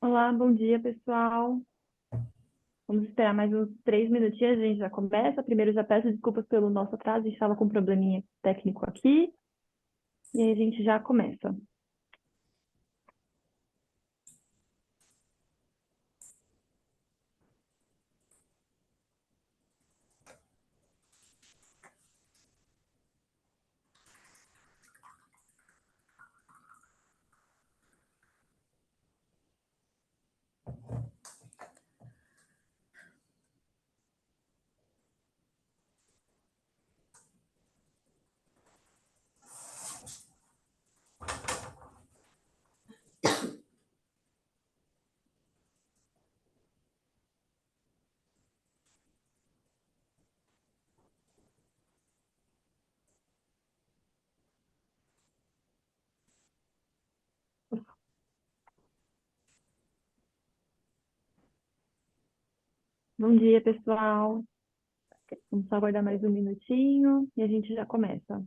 Olá, bom dia, pessoal. Vamos esperar mais uns 3 minutinhos, a gente já começa. Primeiro, já peço desculpas pelo nosso atraso, a gente estava com um probleminha técnico aqui, e aí a gente já começa. Bom dia, pessoal. Vamos só aguardar mais um minutinho e a gente já começa.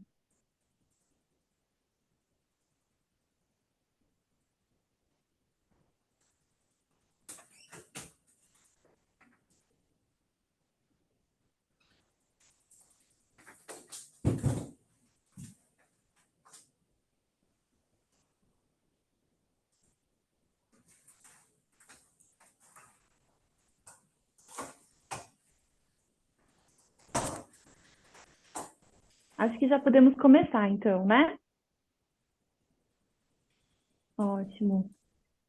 Acho que já podemos começar, então, né? Ótimo.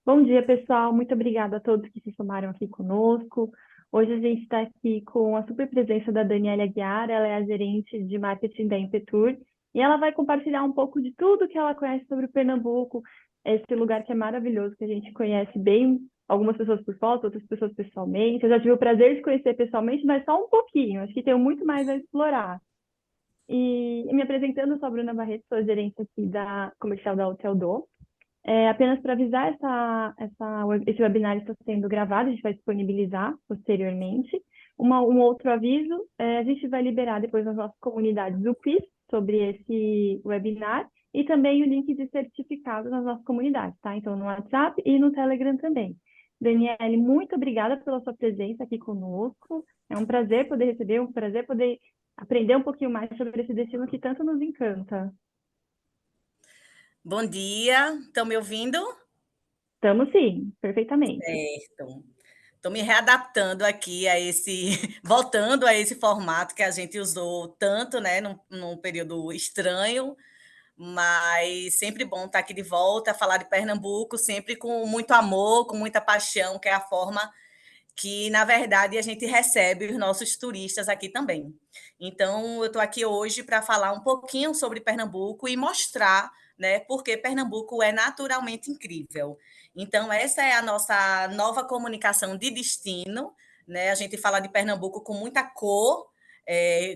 Bom dia, pessoal. Muito obrigada a todos que se somaram aqui conosco. Hoje a gente está aqui com a super presença da Daniela Aguiar, ela é a gerente de marketing da Impetur, e ela vai compartilhar um pouco de tudo que ela conhece sobre o Pernambuco, esse lugar que é maravilhoso, que a gente conhece bem, algumas pessoas por foto, outras pessoas pessoalmente. Eu já tive o prazer de conhecer pessoalmente, mas só um pouquinho, acho que tenho muito mais a explorar. E me apresentando, eu sou a Bruna Barreto, sou a gerente aqui da comercial da Hotel Do. Apenas para avisar, esse webinar está sendo gravado, a gente vai disponibilizar posteriormente. Um outro aviso, a gente vai liberar depois nas nossas comunidades o quiz sobre esse webinar e também o link de certificado nas nossas comunidades, tá? Então, no WhatsApp e no Telegram também. Daniele, muito obrigada pela sua presença aqui conosco. É um prazer poder receber, um prazer poder aprender um pouquinho mais sobre esse destino que tanto nos encanta. Bom dia, estão me ouvindo? Estamos sim, perfeitamente. Certo. Estou me readaptando aqui a esse, voltando a esse formato que a gente usou tanto, né, num período estranho, mas sempre bom estar aqui de volta, falar de Pernambuco, sempre com muito amor, com muita paixão, que é a forma que, na verdade, a gente recebe os nossos turistas aqui também. Então, eu estou aqui hoje para falar um pouquinho sobre Pernambuco e mostrar, né, porque Pernambuco é naturalmente incrível. Então, essa é a nossa nova comunicação de destino, né? A gente fala de Pernambuco com muita cor,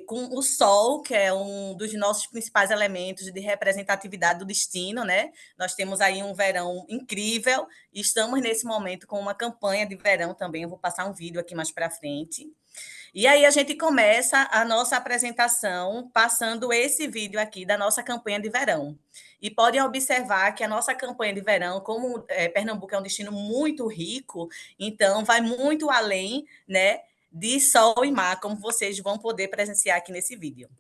com o sol, que é um dos nossos principais elementos de representatividade do destino, né? Nós temos aí um verão incrível e estamos nesse momento com uma campanha de verão também. Eu vou passar um vídeo aqui mais para frente. E aí a gente começa a nossa apresentação passando esse vídeo aqui da nossa campanha de verão. E podem observar que a nossa campanha de verão, como Pernambuco é um destino muito rico, então vai muito além, né, de sol e mar, como vocês vão poder presenciar aqui nesse vídeo.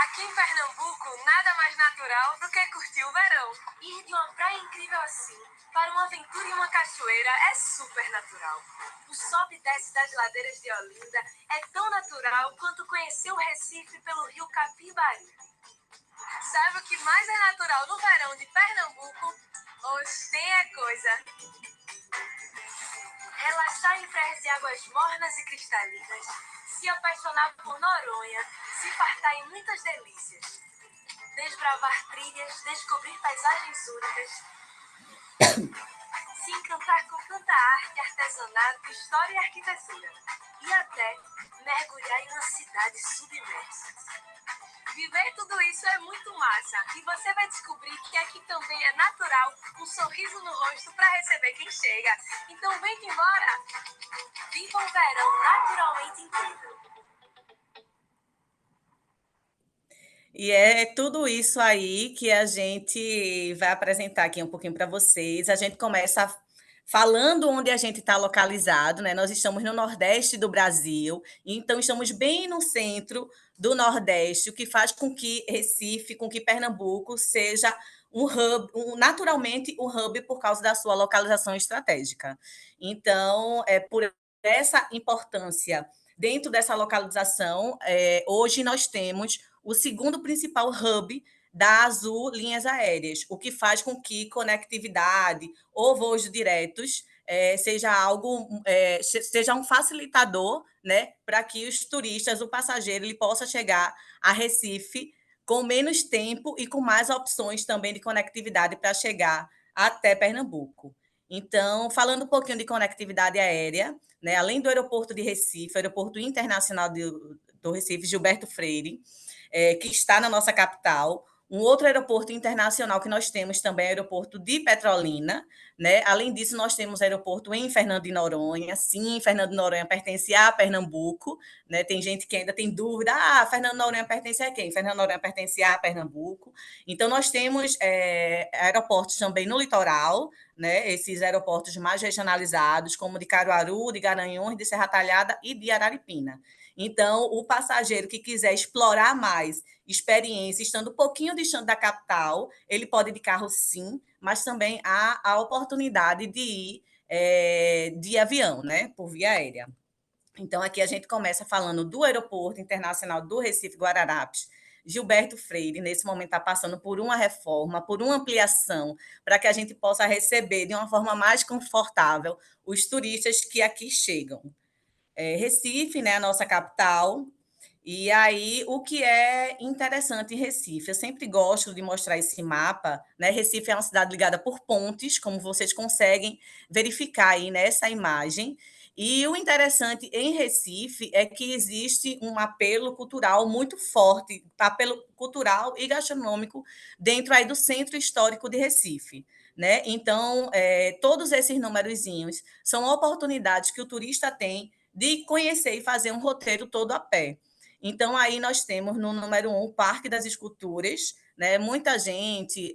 Aqui em Pernambuco, nada mais natural do que curtir o verão. Ir de uma praia incrível assim para uma aventura em uma cachoeira é super natural. O sobe e desce das ladeiras de Olinda é tão natural quanto conhecer o Recife pelo rio Capibari. Sabe o que mais é natural no verão de Pernambuco? Oxe, tem é coisa. Relaxar em praias de águas mornas e cristalinas, se apaixonar por Noronha, se fartar em muitas delícias, desbravar trilhas, descobrir paisagens únicas, se encantar com tanta arte, artesanato, história e arquitetura, e até mergulhar em uma cidade submersa. Viver tudo isso é muito massa e você vai descobrir que aqui também é natural um sorriso no rosto para receber quem chega. Então vem embora! Viva um verão naturalmente incrível! E é tudo isso aí que a gente vai apresentar aqui um pouquinho para vocês. A gente começa falando onde a gente está localizado, né? Nós estamos no Nordeste do Brasil, então estamos bem no centro do Nordeste, o que faz com que Recife, com que Pernambuco seja um hub, naturalmente um hub por causa da sua localização estratégica. Então, é por essa importância dentro dessa localização, hoje nós temos o segundo principal hub da Azul Linhas Aéreas, o que faz com que conectividade ou voos diretos seja algo, seja um facilitador, né, para que os turistas, o passageiro, ele possa chegar a Recife com menos tempo e com mais opções também de conectividade para chegar até Pernambuco. Então, falando um pouquinho de conectividade aérea, né, além do aeroporto de Recife, aeroporto internacional do Recife, Gilberto Freire, que está na nossa capital. Um outro aeroporto internacional que nós temos também é o aeroporto de Petrolina, né? Além disso, nós temos aeroporto em Fernando de Noronha. Sim, Fernando de Noronha pertence a Pernambuco, né? Tem gente que ainda tem dúvida: Fernando de Noronha pertence a quem? Fernando de Noronha pertence a Pernambuco. Então, nós temos aeroportos também no litoral, né? Esses aeroportos mais regionalizados, como de Caruaru, de Garanhuns, de Serra Talhada e de Araripina. Então, o passageiro que quiser explorar mais experiência, estando um pouquinho distante da capital, ele pode ir de carro sim, mas também há a oportunidade de ir de avião, né, por via aérea. Então, aqui a gente começa falando do Aeroporto Internacional do Recife Guararapes. Gilberto Freire, nesse momento, está passando por uma reforma, por uma ampliação, para que a gente possa receber de uma forma mais confortável os turistas que aqui chegam. Recife, né, a nossa capital. E aí, o que é interessante em Recife? Eu sempre gosto de mostrar esse mapa, né? Recife é uma cidade ligada por pontes, como vocês conseguem verificar aí nessa imagem. E o interessante em Recife é que existe um apelo cultural muito forte, apelo cultural e gastronômico dentro aí do centro histórico de Recife. Né? Então, todos esses numerozinhos são oportunidades que o turista tem de conhecer e fazer um roteiro todo a pé. Então, aí nós temos no número 1 o Parque das Esculturas, né? Muita gente,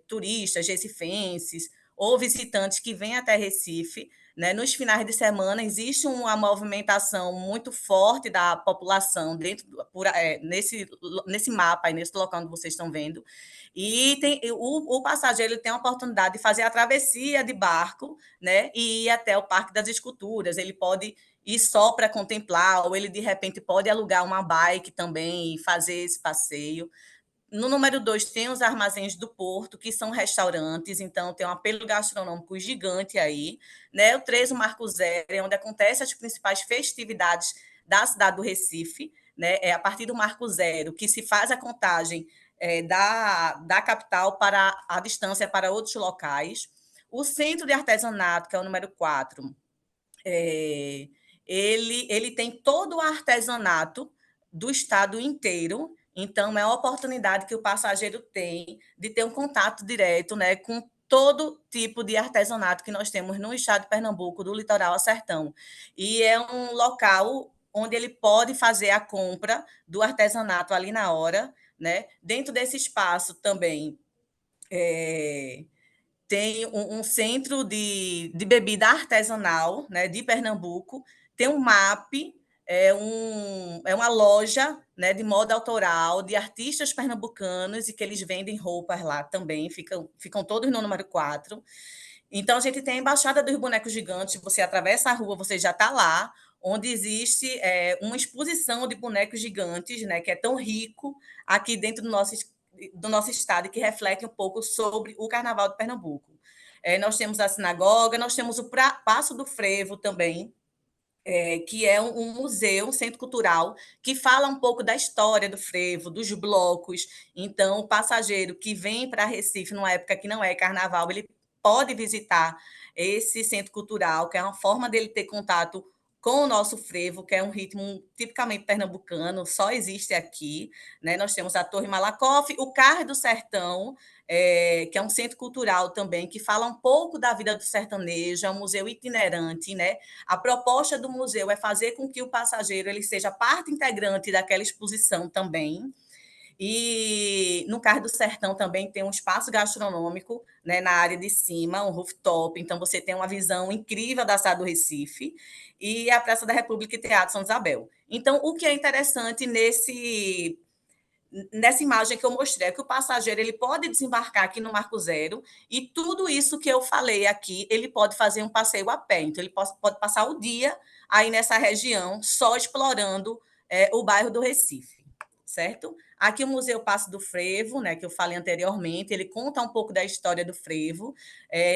turistas, recifenses ou visitantes que vêm até Recife, né? Nos finais de semana existe uma movimentação muito forte da população nesse mapa, nesse local onde vocês estão vendo. E o passageiro ele tem a oportunidade de fazer a travessia de barco, né? E ir até o Parque das Esculturas. Ele pode ir só para contemplar, ou ele de repente pode alugar uma bike também e fazer esse passeio. No número 2 tem os armazéns do Porto, que são restaurantes, então tem um apelo gastronômico gigante aí. Né? O 3, o Marco Zero, é onde acontecem as principais festividades da cidade do Recife. Né? É a partir do Marco Zero que se faz a contagem da capital para a distância para outros locais. O Centro de Artesanato, que é o número 4, ele tem todo o artesanato do estado inteiro, então é uma oportunidade que o passageiro tem de ter um contato direto, né, com todo tipo de artesanato que nós temos no estado de Pernambuco, do litoral ao sertão. E é um local onde ele pode fazer a compra do artesanato ali na hora, né? Dentro desse espaço também tem um centro de bebida artesanal, né, de Pernambuco, tem um MAP, é uma loja, né, de moda autoral de artistas pernambucanos e que eles vendem roupas lá também, ficam todos no número 4. Então, a gente tem a Embaixada dos Bonecos Gigantes, você atravessa a rua, você já está lá, onde existe uma exposição de bonecos gigantes, né, que é tão rico aqui dentro do nosso estado e que reflete um pouco sobre o Carnaval de Pernambuco. Nós temos a sinagoga, nós temos o Paço do Frevo também, que é um museu, um centro cultural, que fala um pouco da história do frevo, dos blocos. Então, o passageiro que vem para Recife numa época que não é carnaval, ele pode visitar esse centro cultural, que é uma forma dele ter contato com o nosso frevo, que é um ritmo tipicamente pernambucano, só existe aqui. Né? Nós temos a Torre Malakoff, o Cais do Sertão, que é um centro cultural também, que fala um pouco da vida do sertanejo, é um museu itinerante, né? A proposta do museu é fazer com que o passageiro ele seja parte integrante daquela exposição também. E no Cais do Sertão também tem um espaço gastronômico, né, na área de cima, um rooftop. Então, você tem uma visão incrível da cidade do Recife e a Praça da República e Teatro São Isabel. Então, o que é interessante nessa imagem que eu mostrei, é que o passageiro ele pode desembarcar aqui no Marco Zero e tudo isso que eu falei aqui, ele pode fazer um passeio a pé. Então, ele pode passar o dia aí nessa região só explorando o bairro do Recife, certo? Aqui o Museu Paço do Frevo, né, que eu falei anteriormente, ele conta um pouco da história do frevo.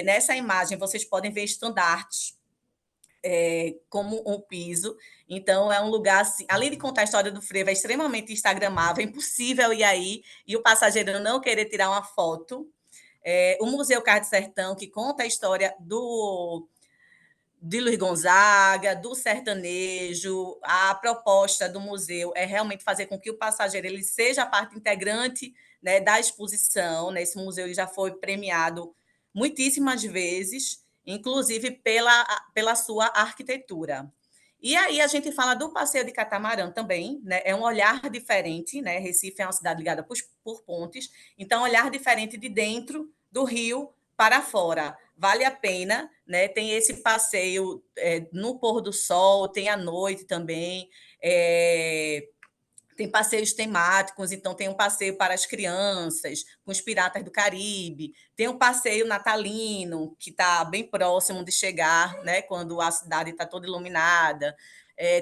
Nessa imagem, vocês podem ver estandartes como um piso. Então, é um lugar, assim, além de contar a história do frevo, é extremamente instagramável, é impossível ir aí e o passageiro não querer tirar uma foto. O Museu Cais do Sertão, que conta a história de Luiz Gonzaga, do sertanejo. A proposta do museu é realmente fazer com que o passageiro ele seja parte integrante, né, da exposição. Né? Esse museu ele já foi premiado muitíssimas vezes, inclusive pela sua arquitetura. E aí a gente fala do passeio de catamarã também, né? É um olhar diferente, né? Recife é uma cidade ligada por pontes, então é um olhar diferente de dentro do rio para fora. Vale a pena, né? Tem esse passeio no pôr do sol, tem à noite também. Tem passeios temáticos, então tem um passeio para as crianças, com os Piratas do Caribe, tem um passeio natalino, que está bem próximo de chegar, né, quando a cidade está toda iluminada.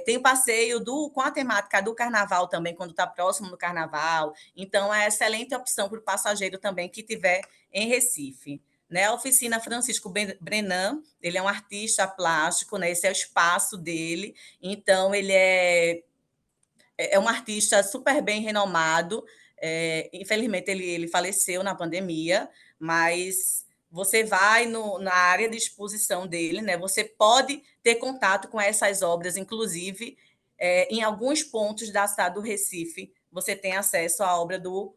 Tem o passeio com a temática do carnaval também, quando está próximo do carnaval. Então, é excelente opção para o passageiro também que estiver em Recife. Né? A oficina Francisco Brenan, ele é um artista plástico, né? Esse é o espaço dele, então ele é um artista super bem renomado. Infelizmente, ele faleceu na pandemia, mas você vai na área de exposição dele, né? Você pode ter contato com essas obras, inclusive em alguns pontos da cidade do Recife, você tem acesso à obra do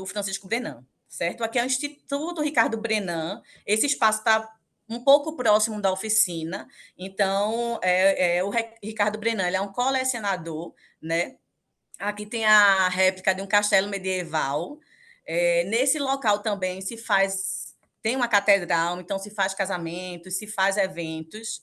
Francisco Brenan, certo? Aqui é o Instituto Ricardo Brenan, esse espaço está um pouco próximo da oficina, então o Ricardo Brenan ele é um colecionador, né? Aqui tem a réplica de um castelo medieval. Nesse local também tem uma catedral, então se faz casamentos, se faz eventos.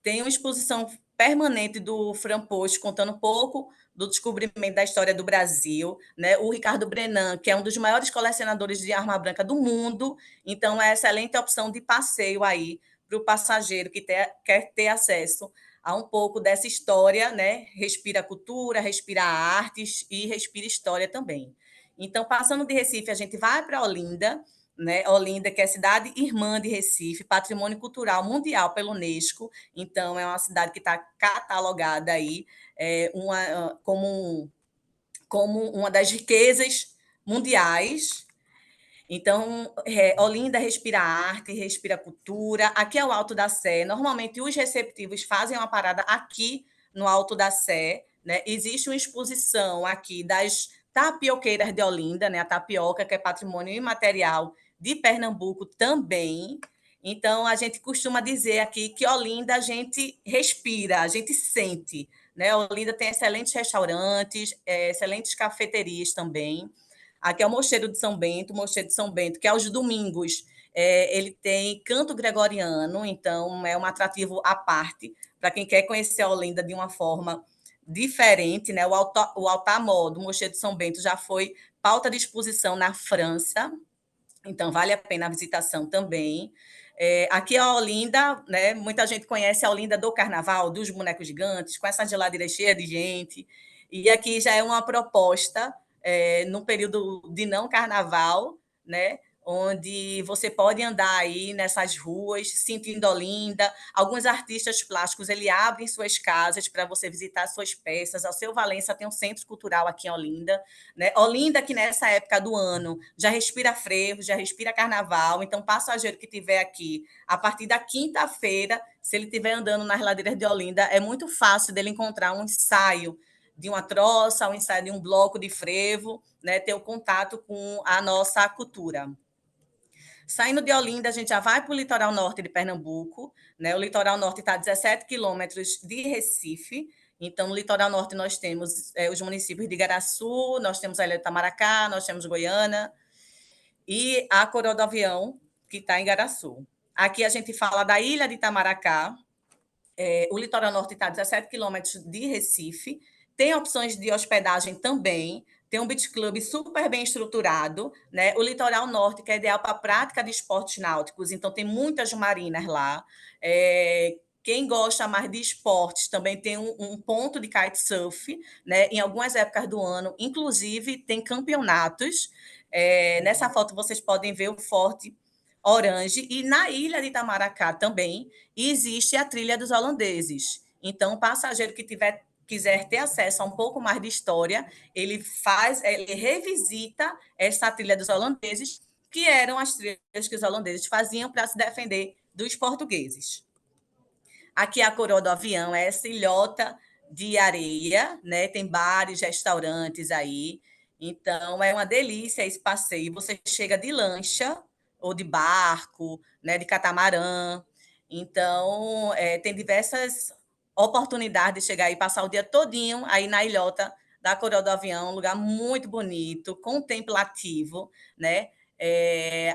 Tem uma exposição permanente do Fran Post, contando um pouco do descobrimento da história do Brasil. Né? O Ricardo Brenan, que é um dos maiores colecionadores de arma branca do mundo, então é excelente opção de passeio aí para o passageiro que quer ter acesso a um pouco dessa história, né? Respira cultura, respira artes e respira história também. Então, passando de Recife, a gente vai para Olinda, né? Olinda, que é a cidade irmã de Recife, patrimônio cultural mundial pela Unesco. Então, é uma cidade que está catalogada aí como uma das riquezas mundiais. Então, Olinda respira arte, respira cultura. Aqui é o Alto da Sé. Normalmente, os receptivos fazem uma parada aqui no Alto da Sé. Né? Existe uma exposição aqui das tapioqueiras de Olinda, né? A tapioca, que é patrimônio imaterial de Pernambuco também. Então, a gente costuma dizer aqui que Olinda a gente respira, a gente sente. Né? Olinda tem excelentes restaurantes, excelentes cafeterias também. Aqui é o Mosteiro de São Bento, que aos domingos ele tem canto gregoriano, então é um atrativo à parte para quem quer conhecer a Olinda de uma forma diferente. Né? O altar-mor do Mosteiro de São Bento já foi pauta de exposição na França, então vale a pena a visitação também. Aqui a Olinda, né? Muita gente conhece a Olinda do Carnaval, dos bonecos gigantes, com essa geladeira cheia de gente, e aqui já é uma proposta no período de não carnaval, né? Onde você pode andar aí nessas ruas, sentindo Olinda. Alguns artistas plásticos ele abrem suas casas para você visitar suas peças. Ao Seu Valença tem um centro cultural aqui em Olinda. Né? Olinda, que nessa época do ano já respira frevo, já respira carnaval. Então, passageiro que estiver aqui, a partir da quinta-feira, se ele estiver andando nas ladeiras de Olinda, é muito fácil dele encontrar um ensaio de uma troça, um ensaio de um bloco de frevo, né? Ter o contato com a nossa cultura. Saindo de Olinda, a gente já vai para o litoral norte de Pernambuco. Né? O litoral norte está a 17 quilômetros de Recife. Então, no litoral norte, nós temos os municípios de Igaraçu, nós temos a Ilha de Itamaracá, nós temos Goiânia e a Coroa do Avião, que está em Igaraçu. Aqui a gente fala da Ilha de Itamaracá. O litoral norte está a 17 quilômetros de Recife. Tem opções de hospedagem também. Tem um beach club super bem estruturado, né? O litoral norte, que é ideal para a prática de esportes náuticos, então tem muitas marinas lá. Quem gosta mais de esportes também tem um ponto de kitesurf, né? Em algumas épocas do ano, inclusive tem campeonatos. Nessa foto vocês podem ver o Forte Orange, e na ilha de Itamaracá também existe a trilha dos holandeses. Então, o passageiro que quiser ter acesso a um pouco mais de história, ele revisita essa trilha dos holandeses, que eram as trilhas que os holandeses faziam para se defender dos portugueses. Aqui a Coroa do Avião é essa ilhota de areia, né? Tem bares, restaurantes aí. Então, é uma delícia esse passeio. Você chega de lancha ou de barco, né? De catamarã. Então, tem diversas oportunidades de chegar e passar o dia todinho aí na ilhota da Coroa do Avião, um lugar muito bonito, contemplativo, né?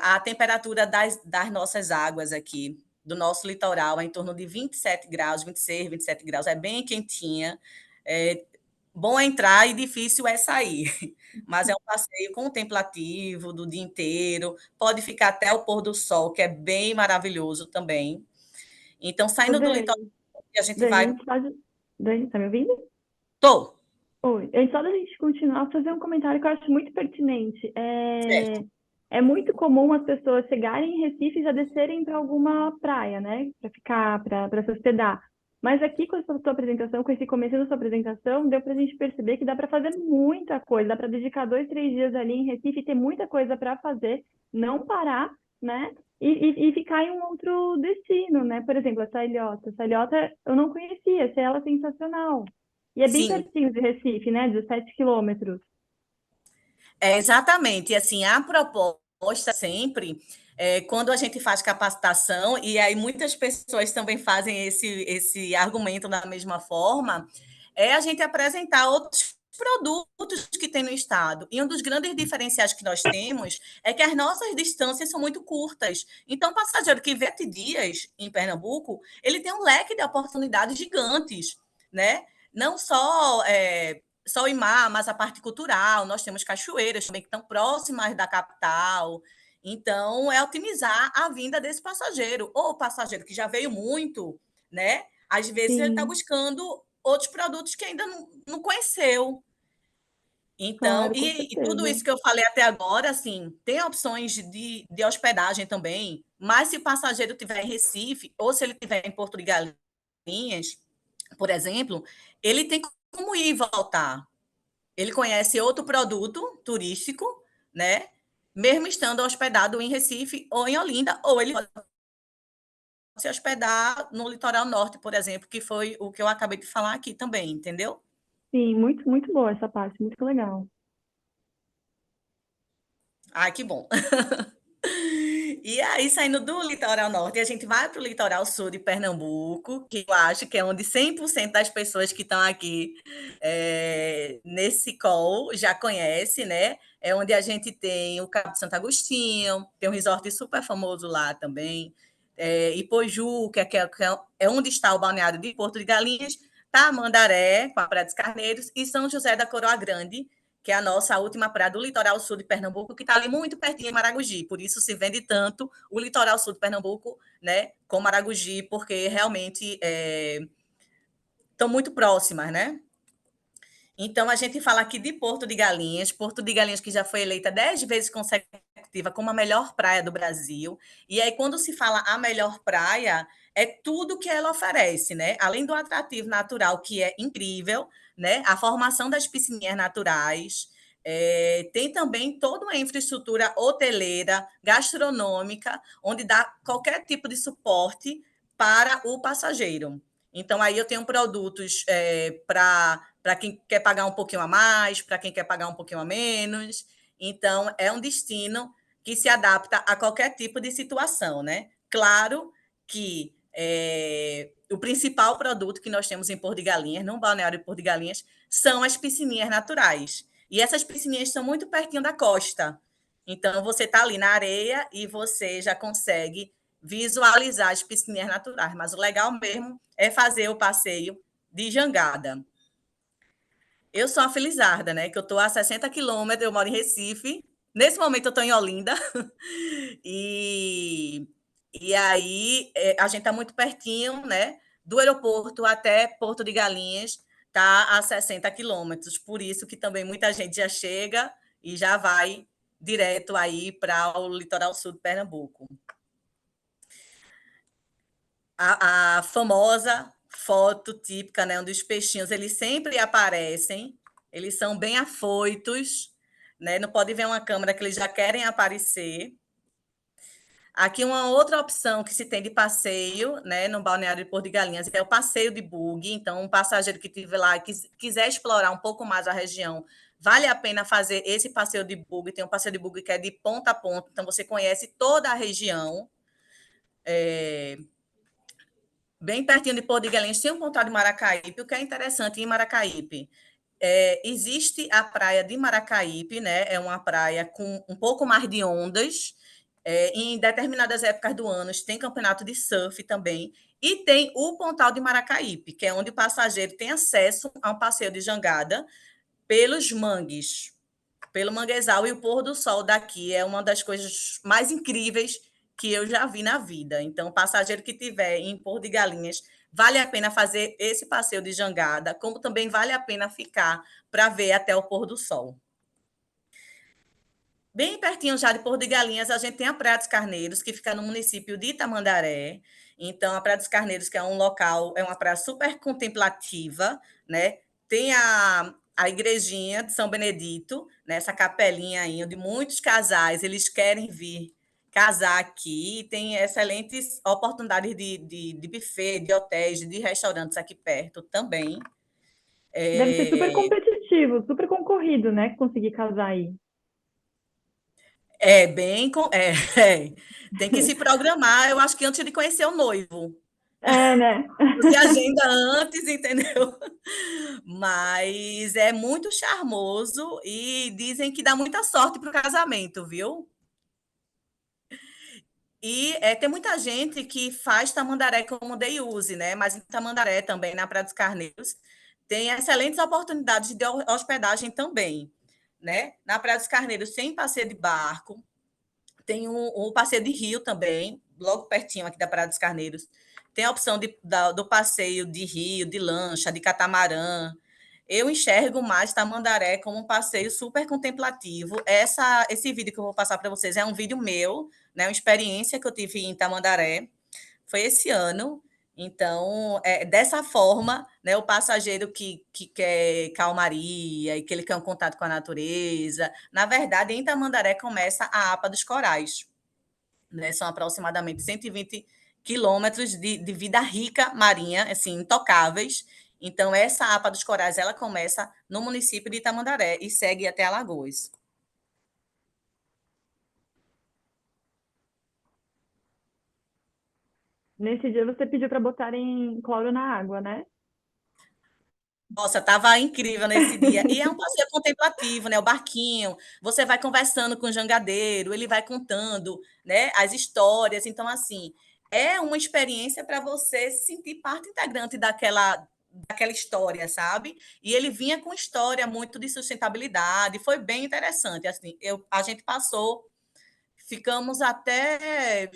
A temperatura das nossas águas aqui do nosso litoral é em torno de 27 graus, 26, 27 graus, é bem quentinha. Bom entrar e difícil é sair, mas é um passeio contemplativo do dia inteiro, pode ficar até o pôr do sol, que é bem maravilhoso também. Então, Ô, saindo do litoral, Dani, a gente Dani, vai. antes só de... Dani, tá me ouvindo? Tô, Oi. Antes só da gente continuar, fazer um comentário que eu acho muito pertinente. certo. É muito comum as pessoas chegarem em Recife e já descerem para alguma praia, né? Para ficar, para se hospedar. Mas aqui com essa sua apresentação, com esse começo da sua apresentação, deu para a gente perceber que dá para fazer muita coisa, dá para dedicar 2, 3 dias ali em Recife e ter muita coisa para fazer, não parar, né? E ficar em um outro destino, né? Por exemplo, a ilhota. Essa ilhota eu não conhecia, achei ela sensacional. E é bem Sim, pertinho de Recife, né? 17 quilômetros. exatamente. E assim, a proposta sempre, quando a gente faz capacitação, e aí muitas pessoas também fazem esse argumento da mesma forma, é a gente apresentar outros produtos que tem no estado. E um dos grandes diferenciais que nós temos é que as nossas distâncias são muito curtas. Então, o passageiro que vê 7 dias em Pernambuco, ele tem um leque de oportunidades gigantes, né? Não só sol e mar, mas a parte cultural, nós temos cachoeiras também que estão próximas da capital. Então, é otimizar a vinda desse passageiro. Ou o passageiro que já veio muito, né? Às vezes ele está Sim, buscando outros produtos que ainda não conheceu. Então, claro, com e tudo certeza. isso que eu falei até agora, assim, tem opções de hospedagem também, mas se o passageiro estiver em Recife, ou se ele estiver em Porto de Galinhas, por exemplo, ele tem como ir e voltar. Ele conhece outro produto turístico, né? Mesmo estando hospedado em Recife ou em Olinda, ou ele pode se hospedar no litoral norte, por exemplo, que foi o que eu acabei de falar aqui também, entendeu? Sim, muito, muito boa essa parte, muito legal. Ai, que bom. E aí, saindo do litoral norte, a gente vai para o litoral sul de Pernambuco, que eu acho que é onde 100% das pessoas que estão aqui nesse call já conhece, né? É onde a gente tem o Cabo de Santo Agostinho, tem um resort super famoso lá também, Ipoju, que é onde está o balneário de Porto de Galinhas, Tamandaré, com a Praia dos Carneiros, e São José da Coroa Grande, que é a nossa última praia do litoral sul de Pernambuco, que está ali muito pertinho em Maragogi. Por isso se vende tanto o litoral sul de Pernambuco, né, com Maragogi, porque realmente estão muito próximas, né? Então, a gente fala aqui de Porto de Galinhas que já foi eleita 10 vezes consecutiva como a melhor praia do Brasil. E aí, quando se fala a melhor praia, é tudo que ela oferece, né? Além do atrativo natural, que é incrível, né? A formação das piscininhas naturais, tem também toda uma infraestrutura hoteleira, gastronômica, onde dá qualquer tipo de suporte para o passageiro. Então, aí eu tenho produtos para quem quer pagar um pouquinho a mais, para quem quer pagar um pouquinho a menos. Então, é um destino que se adapta a qualquer tipo de situação, né? Claro que o principal produto que nós temos em Porto de Galinhas, no Balneário de Porto de Galinhas, são as piscininhas naturais. E essas piscininhas estão muito pertinho da costa. Então, você está ali na areia e você já consegue visualizar as piscininhas naturais. Mas o legal mesmo é fazer o passeio de jangada. Eu sou a felizarda, né? Que eu estou a 60 quilômetros, eu moro em Recife. Nesse momento, eu estou em Olinda. E, e aí, a gente está muito pertinho, né? Do aeroporto até Porto de Galinhas, está a 60 quilômetros. Por isso que também muita gente já chega e já vai direto aí para o litoral sul de Pernambuco. A famosa foto típica, né, onde os peixinhos eles sempre aparecem, eles são bem afoitos, né? Não pode ver uma câmera que eles já querem aparecer. Aqui uma outra opção que se tem de passeio, né, no Balneário de Porto de Galinhas, é o passeio de buggy. Então, um passageiro que estiver lá e quiser explorar um pouco mais a região, vale a pena fazer esse passeio de buggy. Tem um passeio de buggy que é de ponta a ponta, então você conhece toda a região. Bem pertinho de Porto de Galinhas, tem um pontal de Maracaípe. O que é interessante em Maracaípe, existe a praia de Maracaípe, né? É uma praia com um pouco mais de ondas. Em determinadas épocas do ano tem campeonato de surf também. E tem o Pontal de Maracaípe, que é onde o passageiro tem acesso a um passeio de jangada pelos mangues, pelo manguezal. E o pôr do sol daqui é uma das coisas mais incríveis que eu já vi na vida. Então, o passageiro que tiver em Porto de Galinhas, vale a pena fazer esse passeio de jangada, como também vale a pena ficar para ver até o pôr do sol. Bem pertinho já de Porto de Galinhas, a gente tem a Praia dos Carneiros, que fica no município de Itamandaré. Então, a Praia dos Carneiros, que é um local, é uma praia super contemplativa, né? Tem a igrejinha de São Benedito, né? Essa capelinha aí, onde muitos casais eles querem vir casar aqui. E tem excelentes oportunidades de buffet, de hotéis, de restaurantes aqui perto também. Deve ser super competitivo, super concorrido, né? Conseguir casar aí. É bem. Tem que se programar, eu acho que antes de conhecer o noivo. É, né? Você agenda antes, entendeu? Mas é muito charmoso e dizem que dá muita sorte para o casamento, viu? E tem muita gente que faz Tamandaré como day use, né? Mas em Tamandaré também, na Praia dos Carneiros, tem excelentes oportunidades de hospedagem também, né? Na Praia dos Carneiros tem passeio de barco, tem o passeio de rio também, logo pertinho aqui da Praia dos Carneiros. Tem a opção do passeio de rio, de lancha, de catamarã. Eu enxergo mais Tamandaré como um passeio super contemplativo. Esse vídeo que eu vou passar para vocês é um vídeo meu, né, uma experiência que eu tive em Tamandaré. Foi esse ano. Então, dessa forma, né, o passageiro que quer calmaria e que ele quer um contato com a natureza, na verdade, em Tamandaré começa a APA dos Corais, né? São aproximadamente 120 quilômetros de vida rica marinha, assim, intocáveis. Então, essa APA dos Corais, ela começa no município de Tamandaré e segue até Alagoas. Nesse dia você pediu para botarem cloro na água, né? Nossa, estava incrível nesse dia. E é um passeio contemplativo, né? O barquinho, você vai conversando com o jangadeiro, ele vai contando, né, as histórias. Então, assim, é uma experiência para você se sentir parte integrante daquela história, sabe? E ele vinha com história muito de sustentabilidade, foi bem interessante. Assim, a gente passou, ficamos até.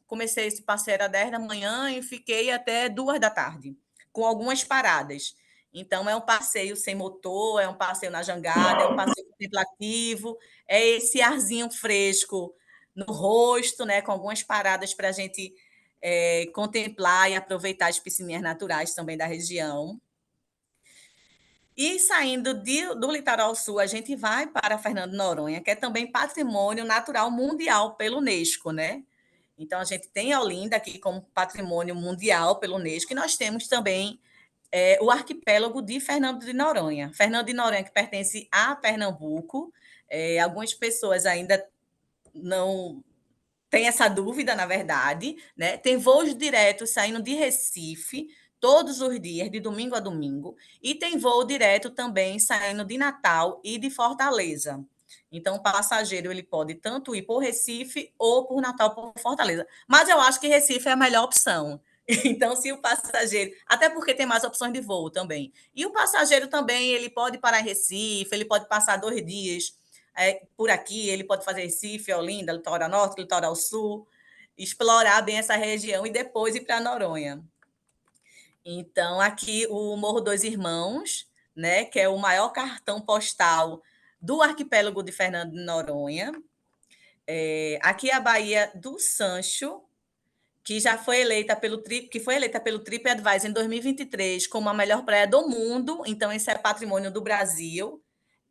Comecei esse passeio era 10 da manhã e fiquei até 2 da tarde, com algumas paradas. Então, é um passeio sem motor, é um passeio na jangada, é um passeio contemplativo, é esse arzinho fresco no rosto, né, com algumas paradas para a gente contemplar e aproveitar as piscininhas naturais também da região. E saindo do litoral sul, a gente vai para Fernando de Noronha, que é também patrimônio natural mundial pelo Unesco, né? Então, a gente tem a Olinda aqui como patrimônio mundial pelo Unesco, e nós temos também o arquipélago de Fernando de Noronha. Fernando de Noronha, que pertence a Pernambuco. Algumas pessoas ainda não tem essa dúvida, na verdade, né? Tem voos diretos saindo de Recife todos os dias, de domingo a domingo, e tem voo direto também saindo de Natal e de Fortaleza. Então, o passageiro ele pode tanto ir por Recife ou por Natal por Fortaleza. Mas eu acho que Recife é a melhor opção. Então, se o passageiro, até porque tem mais opções de voo também. E o passageiro também, ele pode parar em Recife, ele pode passar 2 dias por aqui, ele pode fazer Recife, Olinda, Litoral Norte, Litoral Sul, explorar bem essa região e depois ir para Noronha. Então, aqui o Morro dos Irmãos, né, que é o maior cartão postal do arquipélago de Fernando de Noronha. Aqui é a Baía do Sancho, que já foi eleita pelo TripAdvisor em 2023 como a melhor praia do mundo. Então, esse é patrimônio do Brasil,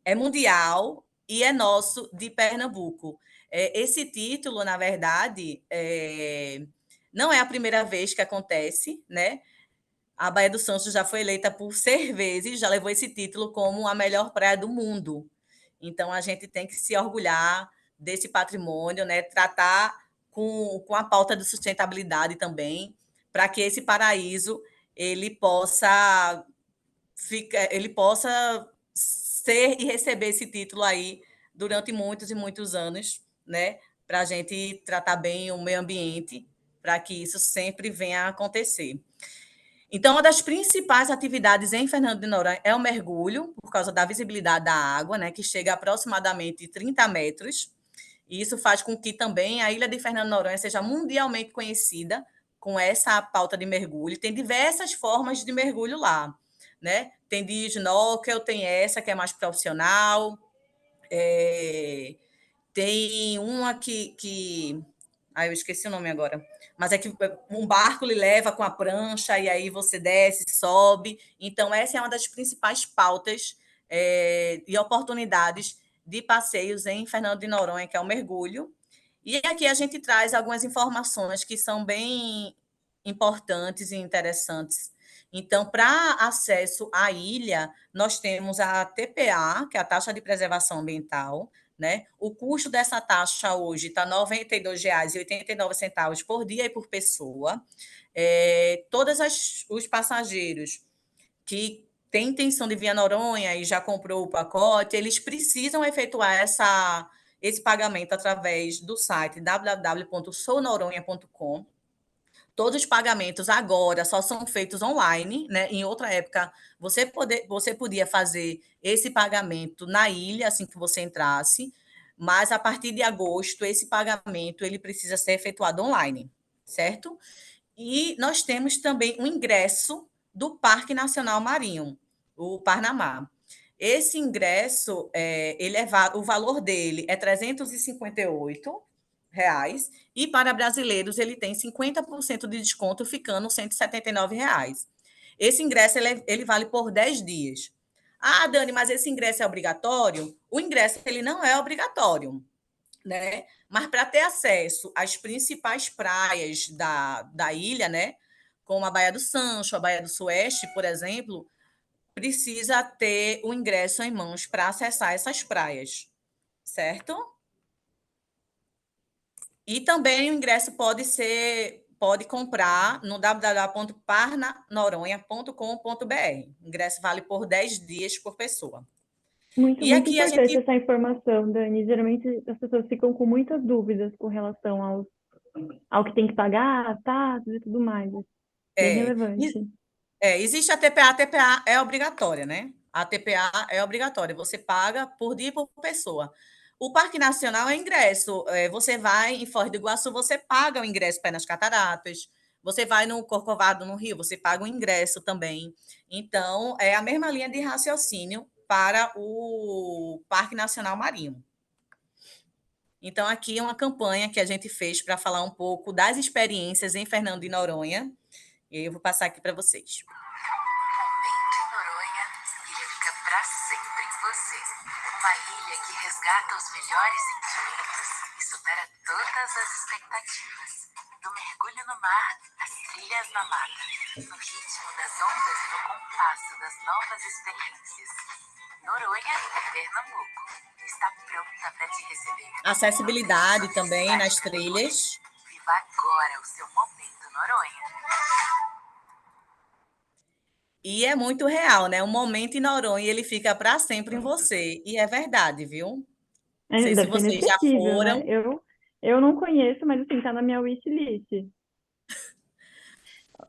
é mundial e é nosso de Pernambuco. Esse título, na verdade, não é a primeira vez que acontece, né? A Baía do Sancho já foi eleita por 6 vezes, já levou esse título como a melhor praia do mundo. Então, a gente tem que se orgulhar desse patrimônio, né? Tratar com a pauta de sustentabilidade também, para que esse paraíso ele possa ser e receber esse título aí durante muitos e muitos anos, né? Para a gente tratar bem o meio ambiente, para que isso sempre venha a acontecer. Então, uma das principais atividades em Fernando de Noronha é o mergulho, por causa da visibilidade da água, né, que chega a aproximadamente 30 metros. E isso faz com que também a ilha de Fernando de Noronha seja mundialmente conhecida com essa pauta de mergulho. Tem diversas formas de mergulho lá, né? Tem de snorkel, tem essa que é mais profissional, tem uma eu esqueci o nome agora. Mas é que um barco lhe leva com a prancha e aí você desce, sobe. Então, essa é uma das principais pautas e oportunidades de passeios em Fernando de Noronha, que é o mergulho. E aqui a gente traz algumas informações que são bem importantes e interessantes. Então, para acesso à ilha, nós temos a TPA, que é a Taxa de Preservação Ambiental, né? O custo dessa taxa hoje está R$ 92,89 por dia e por pessoa. Todos os passageiros que têm intenção de vir a Noronha e já comprou o pacote, eles precisam efetuar esse pagamento através do site www.sounoronha.com. Todos os pagamentos agora só são feitos online, né? Em outra época, você podia fazer esse pagamento na ilha assim que você entrasse, mas a partir de agosto esse pagamento ele precisa ser efetuado online, certo? E nós temos também um ingresso do Parque Nacional Marinho, o Parnamá. Esse ingresso, o valor dele é R$ 358, e para brasileiros ele tem 50% de desconto, ficando R$ 179. Esse ingresso ele vale por 10 dias. Ah, Dani, mas esse ingresso é obrigatório? O ingresso ele não é obrigatório, né? Mas para ter acesso às principais praias da ilha, né? Como a Baía do Sancho, a Baía do Sueste, por exemplo, precisa ter o ingresso em mãos para acessar essas praias, certo? E também o ingresso pode comprar no www.parnanoronha.com.br. O ingresso vale por 10 dias por pessoa. Muito, E muito aqui a importante gente essa informação, Dani. Geralmente as pessoas ficam com muitas dúvidas com relação ao que tem que pagar, taxas e tudo mais. Bem é, relevante. existe a TPA é obrigatória, né? A TPA é obrigatória, você paga por dia e por pessoa. O Parque Nacional é ingresso. Você vai em Foz do Iguaçu, você paga o ingresso para ir nas cataratas. Você vai no Corcovado, no Rio, você paga o ingresso também. Então, é a mesma linha de raciocínio para o Parque Nacional Marinho. Então, aqui é uma campanha que a gente fez para falar um pouco das experiências em Fernando de Noronha. E aí eu vou passar aqui para vocês. Momento em Noronha, ilha fica pra sempre em você. Uma ilha que resgata os melhores sentimentos e supera todas as expectativas. Do mergulho no mar, às trilhas na mata, no ritmo das ondas e no compasso das novas experiências. Noronha, Pernambuco. está pronta para te receber. Acessibilidade também nas trilhas. Viva agora o seu momento Noronha. E é muito real, né? O momento em Noronha, ele fica para sempre em você. E é verdade, viu? Não sei se Deve ser vocês já inesquecível, né? foram. Eu não conheço, mas assim, tá na minha wishlist.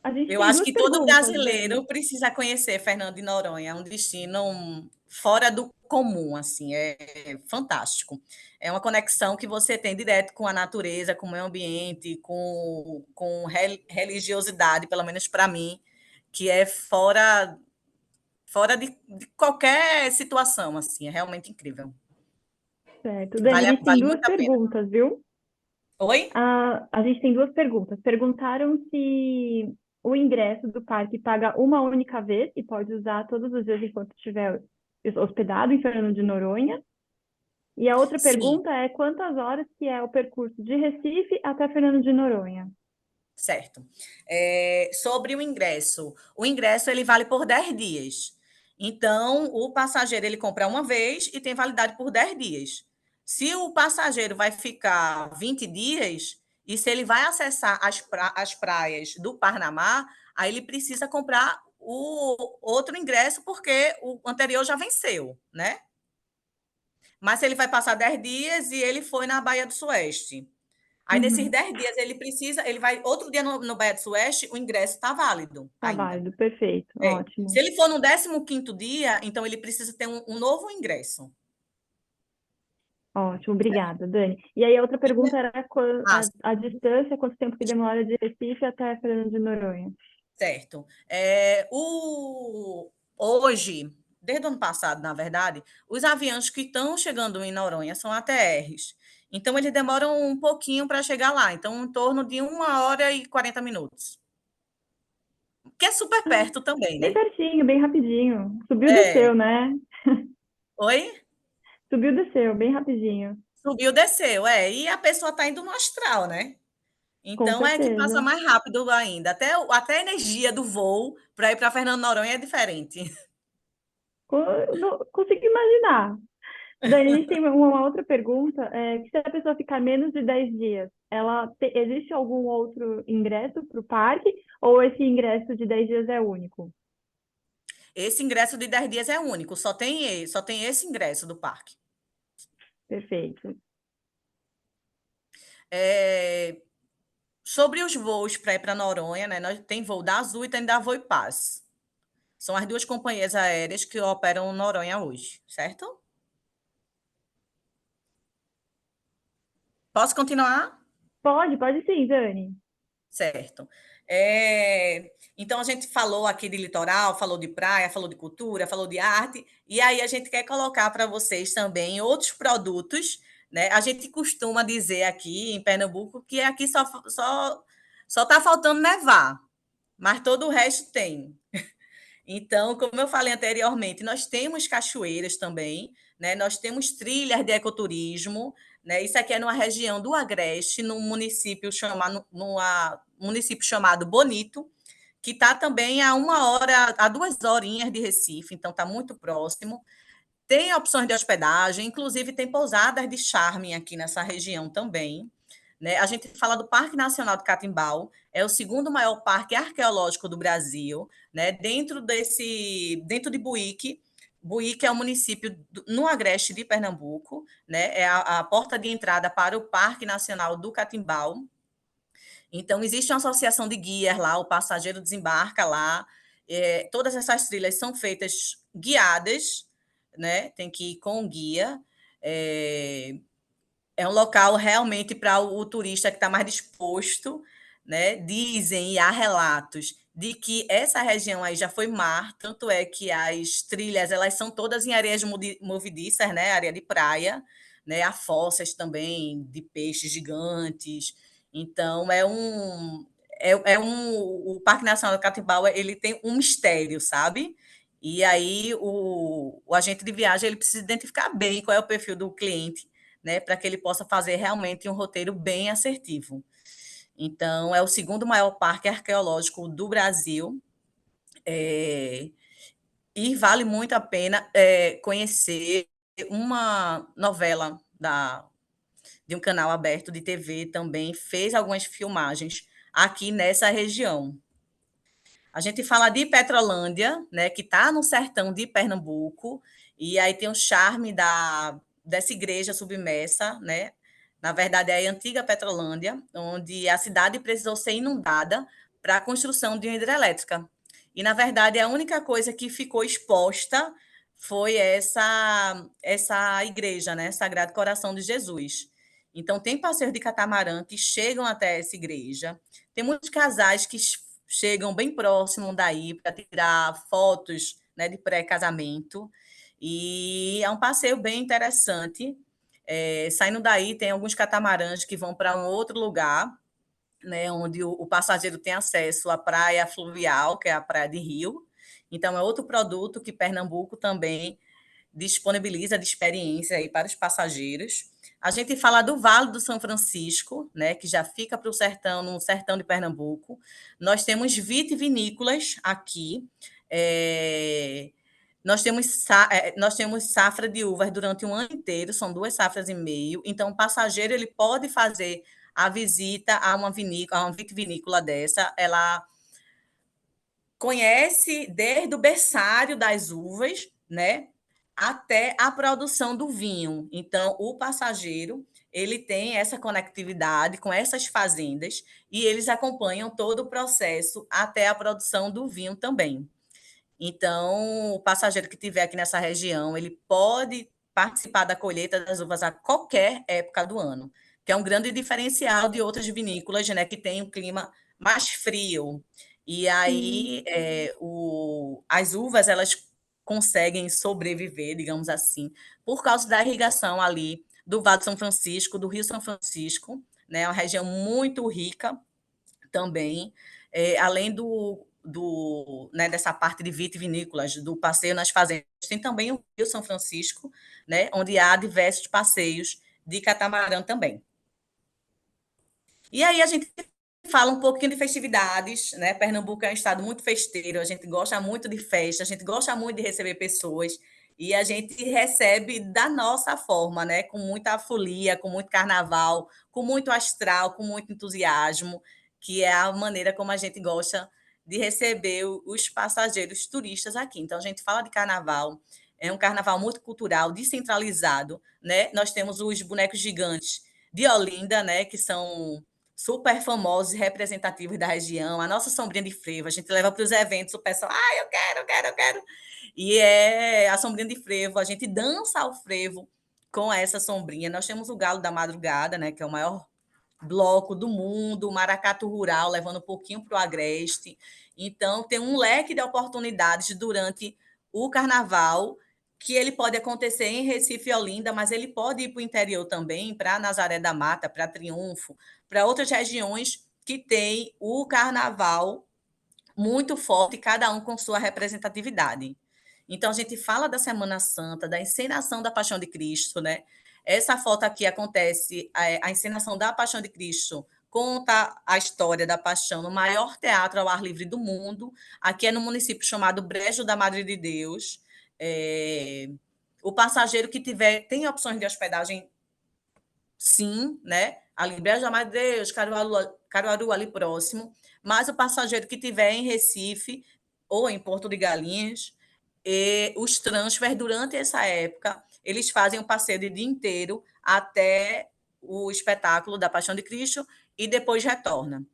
A gente Eu tem acho duas que todo perguntas, Dani. brasileiro precisa conhecer Fernando de Noronha. É um destino fora do comum, assim, é fantástico. É uma conexão que você tem direto com a natureza, com o meio ambiente, com religiosidade, pelo menos para mim, que é fora de qualquer situação, assim, é realmente incrível. Certo. Dani, a gente tem Vale duas muito a pena. perguntas, viu? Oi? A gente tem duas perguntas. Perguntaram se o ingresso do parque paga uma única vez e pode usar todos os dias enquanto estiver hospedado em Fernando de Noronha. E a outra Sim, pergunta é quantas horas que é o percurso de Recife até Fernando de Noronha? certo. Sobre o ingresso ele vale por 10 dias. Então, o passageiro ele compra uma vez e tem validade por 10 dias. Se o passageiro vai ficar 20 dias, e se ele vai acessar as praias do Parnamá, aí ele precisa comprar o outro ingresso, porque o anterior já venceu, né? Mas se ele vai passar 10 dias e ele foi na Baía do Sueste. Aí, nesses Uhum, 10 dias, ele vai, outro dia no Baía do Sueste, o ingresso está válido tá ainda. válido, perfeito, Se ótimo. ele for no 15º dia, então ele precisa ter um novo ingresso. Ótimo, obrigada, Dani. E aí a outra E, pergunta era ah, a distância, quanto tempo que demora de Recife até Fernando de Noronha? certo. Hoje, desde o ano passado, na verdade, os aviões que estão chegando em Noronha são ATRs. Então, eles demoram um pouquinho para chegar lá. Então, em torno de 1 hora e 40 minutos. Que é super Ah, perto também, bem né? pertinho, bem rapidinho. Subiu, É. desceu, né? Oi? Subiu, desceu, bem rapidinho. Subiu, desceu, e a pessoa está indo no astral, né? Com Então é que passa certeza. mais rápido ainda. Até a energia do voo para ir para Fernando Noronha é diferente. Não consigo imaginar. Dani, a gente tem uma outra pergunta, que se a pessoa ficar menos de 10 dias, existe algum outro ingresso para o parque ou esse ingresso de 10 dias é único? Esse ingresso de 10 dias é único, só tem esse ingresso do parque. Perfeito. É, sobre os voos para ir para Noronha, né? Tem voo da Azul e tem da Voipaz. São as duas companhias aéreas que operam Noronha hoje, certo? Posso continuar? Pode sim, Dani. Certo. Então, a gente falou aqui de litoral, falou de praia, falou de cultura, falou de arte, e aí a gente quer colocar para vocês também outros produtos, né? A gente costuma dizer aqui em Pernambuco que aqui só está faltando nevar, mas todo o resto tem. Então, como eu falei anteriormente, nós temos cachoeiras também, né? Nós temos trilhas de ecoturismo, né? Isso aqui é numa região do Agreste, município chamado Bonito, que está também a 1 hora, a 2 horinhas de Recife, então está muito próximo. Tem opções de hospedagem, inclusive tem pousadas de charme aqui nessa região também. Né? A gente fala do Parque Nacional do Catimbau, é o segundo maior parque arqueológico do Brasil, né? Dentro de Buíque. Buíque é um município no agreste de Pernambuco, né? É a porta de entrada para o Parque Nacional do Catimbau. Então, existe uma associação de guias lá, o passageiro desembarca lá. Todas essas trilhas são feitas guiadas, né? Tem que ir com o guia. É um local realmente para o turista que está mais disposto, né? Dizem e há relatos de que essa região aí já foi mar, tanto é que as trilhas elas são todas em areias movediças, né? Areia de praia, né? Há fossas também de peixes gigantes. Então o Parque Nacional do Catimbau ele tem um mistério, sabe? E aí o agente de viagem ele precisa identificar bem qual é o perfil do cliente, né, para que ele possa fazer realmente um roteiro bem assertivo. Então, é o segundo maior parque arqueológico do Brasil, e vale muito a pena conhecer. uma novela de um canal aberto de TV também fez algumas filmagens aqui nessa região. A gente fala de Petrolândia, né, que está no sertão de Pernambuco, e aí tem o charme dessa igreja submersa, né? Na verdade, é a antiga Petrolândia, onde a cidade precisou ser inundada para a construção de uma hidrelétrica. E, na verdade, a única coisa que ficou exposta foi essa igreja, né? Sagrado Coração de Jesus. Então, tem passeios de catamarã que chegam até essa igreja. Tem muitos casais que chegam bem próximo daí para tirar fotos, né, de pré-casamento. E é um passeio bem interessante. Saindo daí, tem alguns catamarãs que vão para um outro lugar, né, onde o passageiro tem acesso à praia fluvial, que é a Praia de Rio. Então, é outro produto que Pernambuco também disponibiliza de experiência aí para os passageiros. A gente fala do Vale do São Francisco, né, que já fica para o sertão, no sertão de Pernambuco. Nós temos vitivinícolas aqui. Nós temos safra de uvas durante um ano inteiro, são 2,5 safras. Então, o passageiro ele pode fazer a visita a uma vitivinícola dessa. Ela conhece desde o berçário das uvas, né, até a produção do vinho. Então, o passageiro ele tem essa conectividade com essas fazendas e eles acompanham todo o processo até a produção do vinho também. Então, o passageiro que estiver aqui nessa região, ele pode participar da colheita das uvas a qualquer época do ano, que é um grande diferencial de outras vinícolas, né, que tem um clima mais frio. E aí, as uvas, elas conseguem sobreviver, digamos assim, por causa da irrigação ali do Vale do São Francisco, do Rio São Francisco, né, é uma região muito rica também, além né, dessa parte de vitivinícolas, do passeio nas fazendas, tem também o Rio São Francisco, né, onde há diversos passeios de catamarã também. E aí a gente fala um pouquinho de festividades, né? Pernambuco é um estado muito festeiro, a gente gosta muito de festa, a gente gosta muito de receber pessoas e a gente recebe da nossa forma, né? Com muita folia, com muito carnaval, com muito astral, com muito entusiasmo, que é a maneira como a gente gosta de receber os passageiros turistas aqui. Então a gente fala de carnaval, é um carnaval multicultural, descentralizado, né? Nós temos os bonecos gigantes de Olinda, né? Que são super famosos e representativos da região, a nossa sombrinha de frevo, a gente leva para os eventos, o pessoal, eu quero, eu quero, eu quero. E é a sombrinha de frevo, a gente dança ao frevo com essa sombrinha. Nós temos o Galo da Madrugada, né, que é o maior bloco do mundo, o Maracatu Rural, levando um pouquinho para o Agreste. Então, tem um leque de oportunidades durante o carnaval, que ele pode acontecer em Recife e Olinda, mas ele pode ir para o interior também, para Nazaré da Mata, para Triunfo, para outras regiões que têm o carnaval muito forte, cada um com sua representatividade. Então, a gente fala da Semana Santa, da encenação da Paixão de Cristo, né? Essa foto aqui acontece, a encenação da Paixão de Cristo conta a história da paixão no maior teatro ao ar livre do mundo. Aqui é no município chamado Brejo da Madre de Deus. O passageiro que tem opções de hospedagem, sim, né? Ali, Brejo da Madre de Deus, Caruaru ali próximo, mas o passageiro que tiver em Recife ou em Porto de Galinhas, os transfer durante essa época, eles fazem um passeio de dia inteiro até o espetáculo da Paixão de Cristo e depois retorna.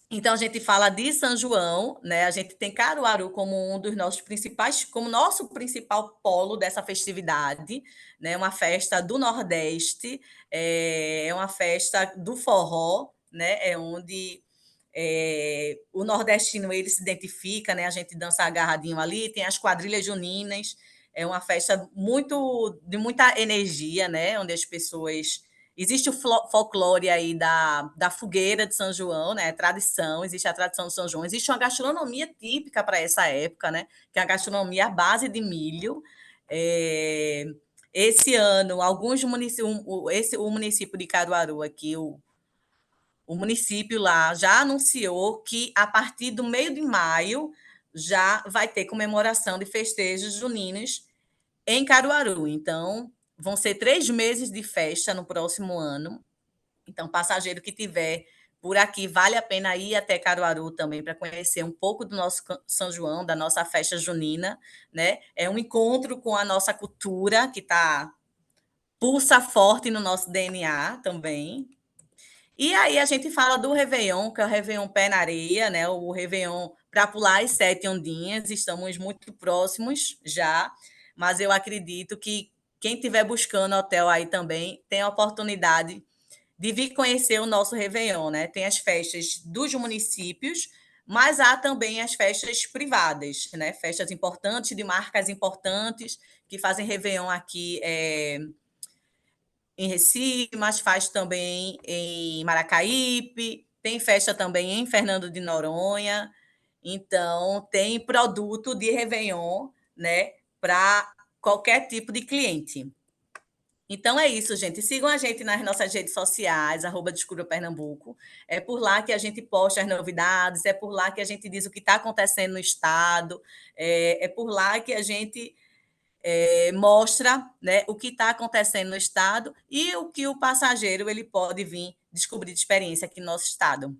Então, a gente fala de São João, né? A gente tem Caruaru como um dos nossos principais, como nosso principal polo dessa festividade, né? Uma festa do Nordeste, é uma festa do forró, né? É onde o nordestino ele se identifica, né? A gente dança agarradinho ali, tem as quadrilhas juninas, é uma festa de muita energia, né? Onde as pessoas existe o folclore aí da fogueira de São João, né? Tradição, existe a tradição de São João, existe uma gastronomia típica para essa época, né? Que é a gastronomia à base de milho. Esse ano, alguns municípios, o município de Caruaru aqui, o município lá já anunciou que a partir do meio de maio já vai ter comemoração de festejos juninos em Caruaru. Então, vão ser 3 meses de festa no próximo ano. Então, passageiro que tiver por aqui, vale a pena ir até Caruaru também para conhecer um pouco do nosso São João, da nossa festa junina, né? É um encontro com a nossa cultura que pulsa forte no nosso DNA também. E aí a gente fala do Réveillon, que é o Réveillon pé na areia, né? O Réveillon para pular as 7 ondinhas. Estamos muito próximos já, mas eu acredito que quem estiver buscando hotel aí também tem a oportunidade de vir conhecer o nosso Réveillon, né? Tem as festas dos municípios, mas há também as festas privadas, né? Festas importantes, de marcas importantes, que fazem Réveillon aqui em Recife, mas faz também em Maracaípe, tem festa também em Fernando de Noronha. Então, tem produto de Réveillon, né? Para qualquer tipo de cliente. Então é isso, gente. Sigam a gente nas nossas redes sociais, @Descubra Pernambuco. É por lá que a gente posta as novidades, é por lá que a gente diz o que está acontecendo no estado, é por lá que a gente mostra, né, o que está acontecendo no estado e o que o passageiro ele pode vir descobrir de experiência aqui no nosso estado.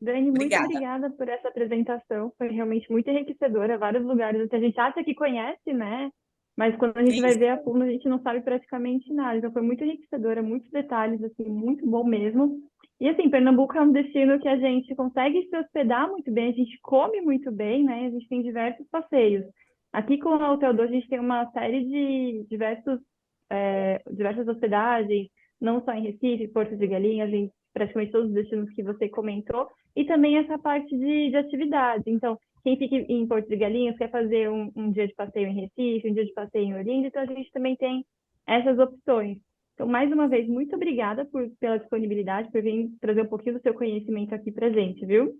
Dani, muito Obrigada. obrigada por essa apresentação. Foi realmente muito enriquecedora. Vários lugares que a gente acha que conhece, né? Mas quando a gente vai Isso. ver a fundo, a gente não sabe praticamente nada. Então foi muito enriquecedora, muitos detalhes, assim, muito bom mesmo. E assim, Pernambuco é um destino que a gente consegue se hospedar muito bem, a gente come muito bem, né? A gente tem diversos passeios. Aqui com a Hotel 2, a gente tem uma série de diversas hospedagens, não só em Recife, Porto de Galinhas, em praticamente todos os destinos que você comentou, e também essa parte de atividade. Então, quem fica em Porto de Galinhas quer fazer um dia de passeio em Recife, um dia de passeio em Olinda, então a gente também tem essas opções. Então, mais uma vez, muito obrigada pela disponibilidade, por vir trazer um pouquinho do seu conhecimento aqui para a gente, viu?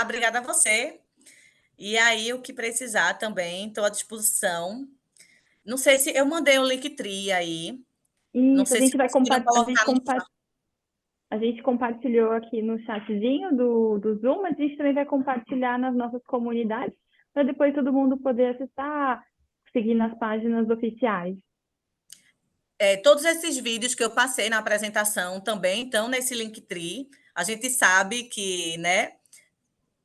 Obrigada a você. E aí, o que precisar também, estou à disposição. Não sei se eu mandei o Linktree aí. Não Isso, sei se conseguiram colocar no chat. a gente compartilhou aqui no chatzinho do Zoom, mas a gente também vai compartilhar nas nossas comunidades, para depois todo mundo poder acessar, seguir nas páginas oficiais. Todos esses vídeos que eu passei na apresentação também estão nesse Linktree. A gente sabe que, né,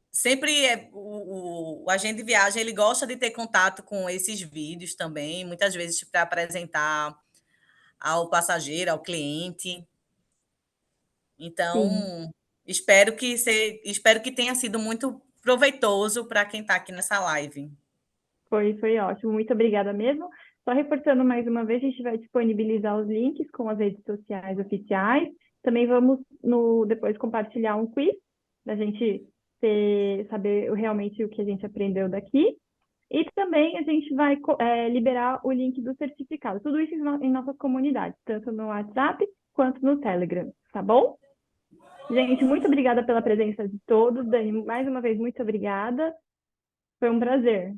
sempre o agente de viagem ele gosta de ter contato com esses vídeos também, muitas vezes para apresentar ao passageiro, ao cliente. Sim, Então, espero que tenha sido muito proveitoso para quem está aqui nessa live. foi ótimo. Muito obrigada mesmo. Só reforçando mais uma vez, a gente vai disponibilizar os links com as redes sociais oficiais. Também vamos depois compartilhar um quiz, para a gente saber realmente o que a gente aprendeu daqui. E também a gente vai liberar o link do certificado. Tudo isso em nossas comunidades, tanto no WhatsApp quanto no Telegram, tá bom? Gente, muito obrigada pela presença de todos. Dani, mais uma vez, muito obrigada. Foi um prazer.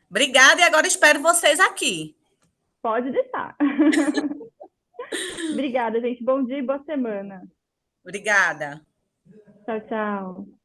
Obrigada e agora espero vocês aqui. Pode deixar. Obrigada, gente. Bom dia e boa semana. Obrigada. Tchau, tchau.